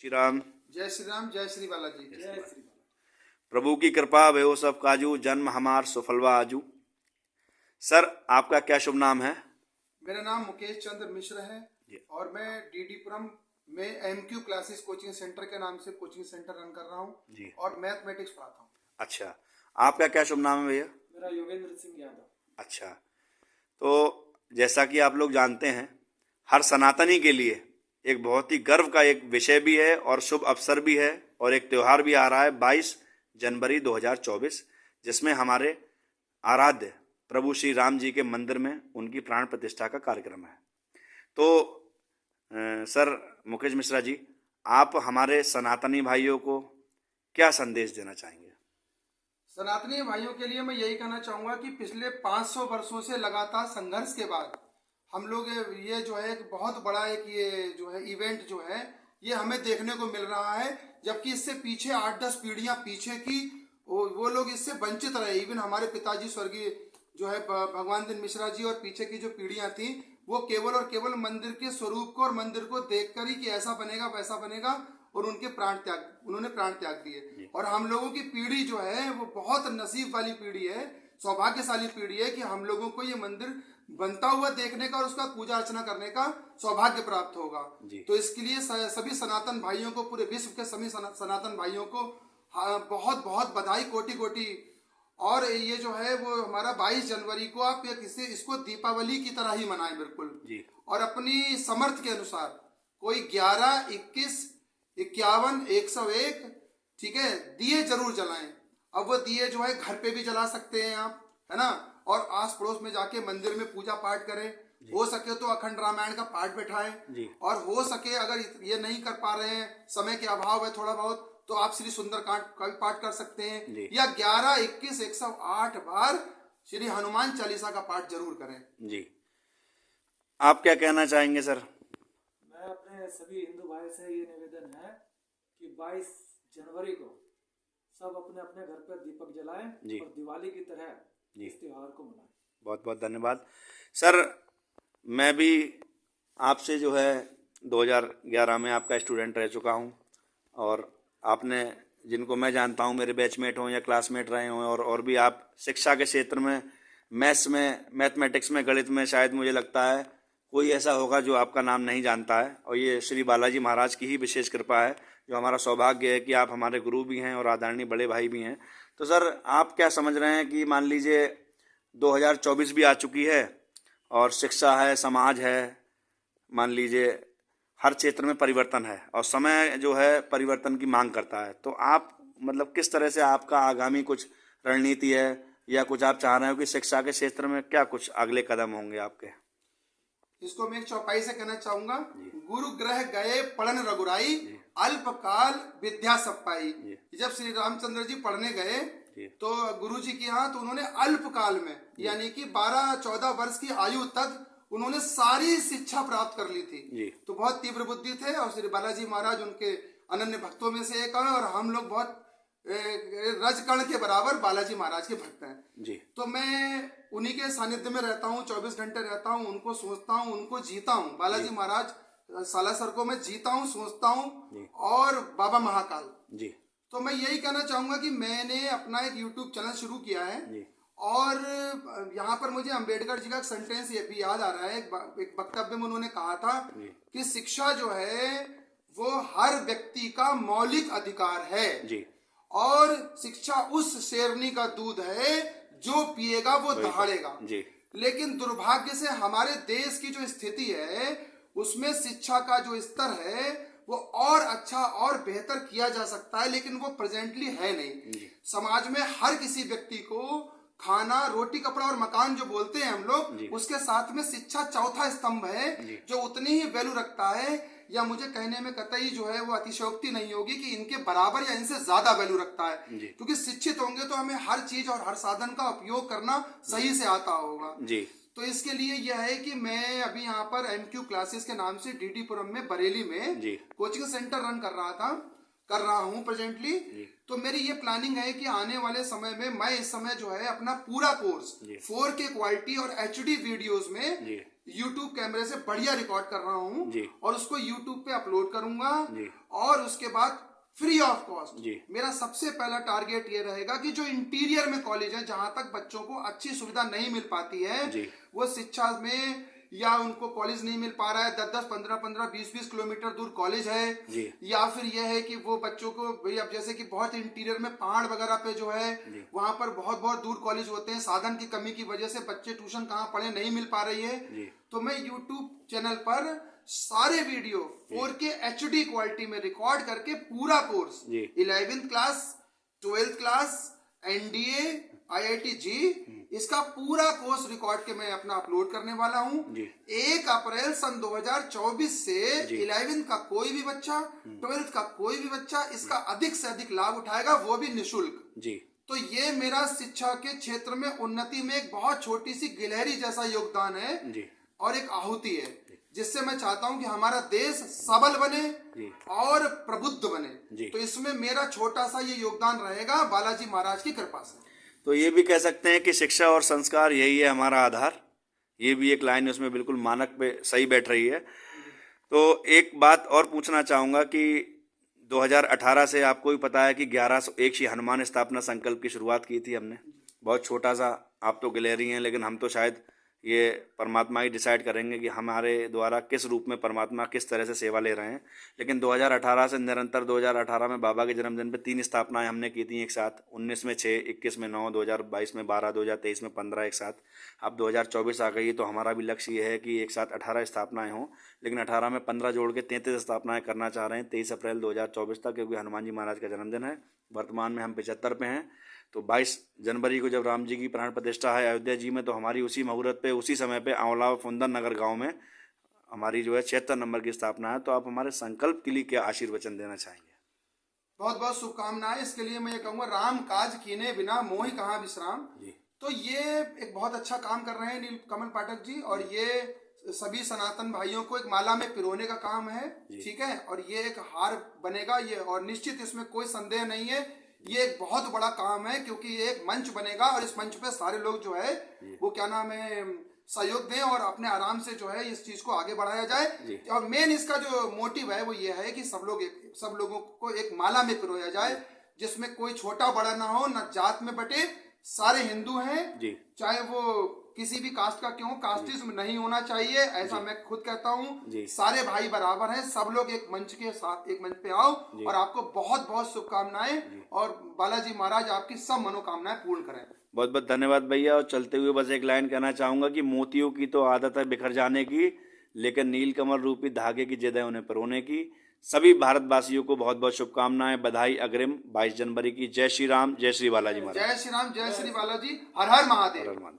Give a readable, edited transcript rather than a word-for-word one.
श्री राम। जय श्री राम। जय श्री बालाजी। जय श्री प्रभु की कृपा भयो सब काजू, जन्म हमार सुफलवा आजू। सर, आपका क्या शुभ नाम है? मेरा नाम मुकेश चंद्र मिश्र है और मैं डीडीपुरम में एमक्यू क्लासेस कोचिंग सेंटर के नाम से कोचिंग सेंटर रन कर रहा हूँ जी। और मैथमेटिक्स पढ़ाता हूँ। अच्छा, आपका क्या शुभ नाम है भैया? मेरा योगेंद्र सिंह यादव। अच्छा, तो जैसा कि आप लोग जानते हैं, हर सनातनी के लिए एक बहुत ही गर्व का एक विषय भी है और शुभ अवसर भी है और एक त्यौहार भी आ रहा है 22 जनवरी 2024, जिसमें हमारे आराध्य प्रभु श्री राम जी के मंदिर में उनकी प्राण प्रतिष्ठा का कार्यक्रम है। तो सर मुकेश मिश्रा जी, आप हमारे सनातनी भाइयों को क्या संदेश देना चाहेंगे? सनातनी भाइयों के लिए मैं यही कहना चाहूँगा कि पिछले 500 वर्षों से लगातार संघर्ष के बाद हम लोग ये जो है एक बहुत बड़ा एक ये जो है इवेंट जो है ये हमें देखने को मिल रहा है, जबकि इससे पीछे 8-10 पीढ़ियां पीछे की वो लोग इससे वंचित रहे। इवन हमारे पिताजी स्वर्गीय जो है भगवान दिन मिश्रा जी और पीछे की जो पीढ़ियां थी वो केवल और केवल मंदिर के स्वरूप को और मंदिर को देखकर ही कि ऐसा बनेगा वैसा बनेगा और उन्होंने प्राण त्याग दिए। और हम लोगों की पीढ़ी जो है वो बहुत नसीब वाली पीढ़ी है, सौभाग्यशाली पीढ़ी है कि हम लोगों को ये मंदिर बनता हुआ देखने का और उसका पूजा अर्चना करने का सौभाग्य प्राप्त होगा। तो इसके लिए सभी सनातन भाइयों को, पूरे विश्व के सभी सनातन भाइयों को बहुत बहुत बधाई, कोटि कोटि। और ये जो है वो हमारा 22 जनवरी को आप इसको दीपावली की तरह ही मनाएं बिल्कुल जी। और अपनी समर्थ के अनुसार कोई 11, 21, 51, 101 ठीक है दिए जरूर जलाएं। अब वो दिए जो है घर पे भी जला सकते हैं आप, है ना, और आस पड़ोस में जाके मंदिर में पूजा पाठ करें। हो सके तो अखंड रामायण का पाठ बैठाएं और हो सके अगर ये नहीं कर पा रहे हैं, समय के अभाव है थोड़ा बहुत, तो आप श्री सुंदरकांड का भी पाठ कर सकते हैं या 11, 21, 108 बार श्री हनुमान चालीसा का पाठ जरूर करें जी। आप क्या कहना चाहेंगे सर? मैं अपने सभी हिंदू भाई से ये निवेदन है कि 22 जनवरी को सब अपने अपने घर पर दीपक जलाएं और दिवाली की तरह इस त्योहार को मनाएं। बहुत बहुत धन्यवाद सर। मैं भी आपसे जो है 2011 में आपका स्टूडेंट रह चुका हूं और आपने, जिनको मैं जानता हूं, मेरे बैचमेट हों या क्लासमेट रहे हों, और भी आप शिक्षा के क्षेत्र में, मैथ्स में, मैथमेटिक्स में, गणित में, शायद मुझे लगता है कोई ऐसा होगा जो आपका नाम नहीं जानता है। और ये श्री बालाजी महाराज की ही विशेष कृपा है, जो हमारा सौभाग्य है कि आप हमारे गुरु भी हैं और आदरणीय बड़े भाई भी हैं। तो सर, आप क्या समझ रहे हैं कि मान लीजिए 2024 भी आ चुकी है और शिक्षा है, समाज है, मान लीजिए हर क्षेत्र में परिवर्तन है और समय जो है परिवर्तन की मांग करता है, तो आप मतलब किस तरह से आपका आगामी कुछ रणनीति है या कुछ आप चाह रहे हो कि शिक्षा के क्षेत्र में क्या कुछ अगले कदम होंगे आपके? इसको मैं चौपाई से कहना चाहूंगा, गुरु ग्रह गए पढ़न रघुराई, अल्पकाल विद्या सब पाई। जब श्री रामचंद्र जी पढ़ने गए तो गुरु जी के यहाँ, तो उन्होंने अल्पकाल में यानी कि 12-14 वर्ष की आयु तक उन्होंने सारी शिक्षा प्राप्त कर ली थी। तो बहुत तीव्र बुद्धि थे और श्री बालाजी महाराज उनके अनन्य भक्तों में से एक है और हम लोग बहुत रजकण के बराबर बालाजी महाराज के भक्त हैं जी। तो मैं उन्हीं के सानिध्य में रहता हूँ, 24 घंटे रहता हूँ, उनको सोचता हूँ, उनको जीता हूँ। बालाजी महाराज सालासर को मैं जीता हूँ, सोचता हूँ, और बाबा महाकाल जी। तो मैं यही कहना चाहूंगा कि मैंने अपना एक YouTube चैनल शुरू किया है और यहाँ पर मुझे अंबेडकर जी का एक सेंटेंस ये भी याद आ रहा है। एक वक्तव्य में उन्होंने कहा था कि शिक्षा जो है वो हर व्यक्ति का मौलिक अधिकार है जी। और शिक्षा उस शेरनी का दूध है जो पिएगा वो दहाड़ेगा। लेकिन दुर्भाग्य से हमारे देश की जो स्थिति है उसमें शिक्षा का जो स्तर है वो और अच्छा और बेहतर किया जा सकता है, लेकिन वो प्रेजेंटली है नहीं। समाज में हर किसी व्यक्ति को खाना, रोटी, कपड़ा और मकान जो बोलते हैं हम लोग, उसके साथ में शिक्षा चौथा स्तंभ है जो उतनी ही वैल्यू रखता है, या मुझे कहने में कतई जो है वो अतिशयोक्ति नहीं होगी कि इनके बराबर या इनसे ज्यादा वैल्यू रखता है। क्योंकि शिक्षित होंगे तो हमें हर चीज और हर साधन का उपयोग करना सही से आता होगा जी। तो इसके लिए यह है कि मैं अभी यहाँ पर एमक्यू क्लासेस के नाम से डीडीपुरम में, बरेली में कोचिंग सेंटर रन कर रहा हूँ प्रेजेंटली। तो मेरी ये प्लानिंग है कि आने वाले समय में मैं इस समय जो है अपना पूरा कोर्स 4K क्वालिटी और HD वीडियोस में YouTube कैमरे से बढ़िया रिकॉर्ड कर रहा हूँ जी। और उसको YouTube पे अपलोड करूंगा जी। और उसके बाद फ्री ऑफ कॉस्ट जी। मेरा सबसे पहला टारगेट ये रहेगा कि जो इंटीरियर में कॉलेज है, जहां तक बच्चों को अच्छी सुविधा नहीं मिल पाती है, जी। वो शिक्षा में या उनको कॉलेज नहीं मिल पा रहा है, 10-10, 15-15, 20-20 किलोमीटर दूर कॉलेज है, जी। या फिर यह है कि वो बच्चों को भाई अब जैसे कि बहुत इंटीरियर में पहाड़ वगैरह पे जो है वहां पर बहुत बहुत दूर कॉलेज होते हैं, साधन की कमी की वजह से बच्चे ट्यूशन कहाँ पढ़े नहीं मिल पा रही है, तो मैं यूट्यूब चैनल पर सारे वीडियो 4K HD क्वालिटी में रिकॉर्ड करके पूरा course 11th class, 12th class, NDA, IIT जी, इसका पूरा कोर्स रिकॉर्ड के मैं अपना अपलोड करने वाला हूँ। 1 अप्रैल सन 2024 से 11th का कोई भी बच्चा, 12th का कोई भी बच्चा इसका अधिक से अधिक लाभ उठाएगा, वो भी निःशुल्क जी। तो ये मेरा शिक्षा के क्षेत्र में उन्नति में एक बहुत छोटी सी गिलहरी जैसा योगदान है जी। और एक आहुति है, जिससे मैं चाहता हूं कि हमारा देश सबल बने और प्रबुद्ध बने। तो इसमें मेरा छोटा सा ये योगदान रहेगा बालाजी महाराज की कृपा से। तो ये भी कह सकते हैं कि शिक्षा और संस्कार यही है हमारा आधार। ये भी एक लाइन उसमें बिल्कुल मानक पे सही बैठ रही है। तो एक बात और पूछना चाहूँगा कि 2018 से आपको भी पता है कि 1101 श्री हनुमान स्थापना संकल्प की शुरुआत की थी हमने। बहुत छोटा सा, आप तो गिलहरी हैं, लेकिन हम तो शायद ये परमात्मा ही डिसाइड करेंगे कि हमारे द्वारा किस रूप में परमात्मा किस तरह से सेवा ले रहे हैं। लेकिन 2018 से निरंतर 2018 में बाबा के जन्मदिन पे 3 स्थापनाएं हमने की थी एक साथ, 19 में 6, 21 में 9, 2022 में 12, 2023 में 15 एक साथ। अब 2024 आ गई तो हमारा भी लक्ष्य ये है कि एक साथ 18 स्थापनाएं हों, लेकिन 18 में 15 जोड़ के 33 स्थापनाएं करना चाह रहे हैं 23 अप्रैल 2024 तक, क्योंकि हनुमान जी महाराज का जन्मदिन है। वर्तमान में हम 75 पे हैं, तो 22 जनवरी को जब राम जी की प्राण प्रतिष्ठा है अयोध्या जी में, तो हमारी उसी मुहूर्त पे, उसी समय पे आंवला फुंदन नगर गांव में हमारी जो है 76 नंबर की स्थापना है। तो आप हमारे संकल्प के लिए क्या आशीर्वचन देना चाहेंगे? बहुत बहुत शुभकामनाएं। इसके लिए मैं ये कहूँगा, राम काज कीने बिना मोहि कहाँ विश्राम। तो ये एक बहुत अच्छा काम कर रहे हैं नीलकमल पाठक जी, और ये सभी सनातन भाइयों को एक माला में पिरोने का काम है, ठीक है। और ये एक हार बनेगा ये, और निश्चित इसमें कोई संदेह नहीं है, ये एक बहुत बड़ा काम है, क्योंकि ये एक मंच बनेगा और इस मंच पे सारे लोग जो है वो क्या नाम है सहयोग दें और अपने आराम से जो है इस चीज को आगे बढ़ाया जाए। और मेन इसका जो मोटिव है वो ये है कि सब लोगों को एक माला में पिरोया जाए, जिसमें कोई छोटा बड़ा ना हो, ना जात में बटे, सारे हिंदू हैं, चाहे वो किसी भी कास्ट का क्यों, कास्टिज्म नहीं होना चाहिए, ऐसा मैं खुद कहता हूँ। सारे भाई बराबर हैं, सब लोग एक मंच के साथ एक मंच पे आओ, और आपको बहुत बहुत शुभकामनाएं, और बालाजी महाराज आपकी सब मनोकामनाएं पूर्ण करें। बहुत बहुत धन्यवाद भैया। और चलते हुए बस एक लाइन कहना चाहूंगा कि मोतियों की तो आदत है बिखर जाने की, लेकिन नीलकमल रूपी धागे की जिद है उन्हें पिरोने की। सभी भारतवासियों को बहुत बहुत शुभकामनाएं, बधाई अग्रिम 22 जनवरी की। जय श्री राम, जय श्री बालाजी महाराज। जय श्री राम, जय श्री बालाजी, हर हर महादेव।